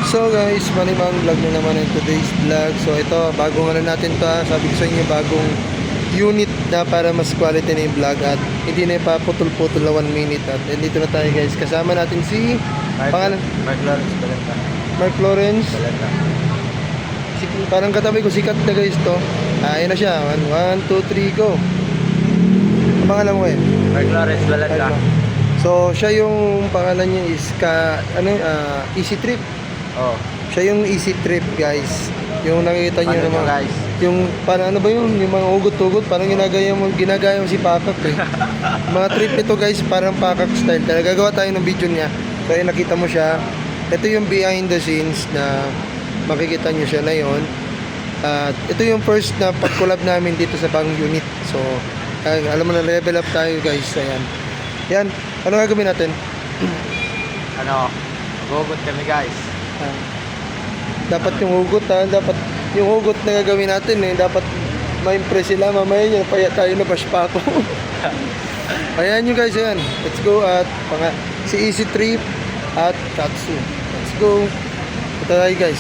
So guys, manimang vlog na naman in today's vlog. So ito, bagong ano natin to ha. Sabi ko sa inyo, bagong unit na para mas quality na yung vlog. At hindi na ipaputol-putol na 1 minute. At dito na tayo guys. Kasama natin si pangalan? Mark Lawrence Balenta. Mark Lawrence. Balenta. Parang katabi ko, sikat na guys to. Ayun na siya. 1, 2, 3, go. Ang pangalan mo eh? Mark Lawrence Balenta. So siya yung pangalan niya is Easy Trip. Oh. Siya yung Easy Trip guys. Yung nakikita niyo Paano naman. guys? Yung parang ano ba yun? Yung mga ugot-ugot, parang ginagaya mo si Pakak eh. Mga trip nito guys, parang Pakak style. Talaga gagawa tayo ng video niya. So ayun, nakita mo siya. Ito yung behind the scenes na makikita niyo siya na yon. At ito yung first na pag-collab namin dito sa Bang Unit. So alam mo na, level up tayo guys. Ayan. Yan, ano gagawin natin? Magugot kami guys. Dapat yung hugot dapat yung hugot na gagawin natin dapat ma-impress sila mamaya niya paya tayo na bash pa ako. Ayan nyo guys, ayan, let's go. At si Easy Trip at Katsu, let's go. Ito tayo guys.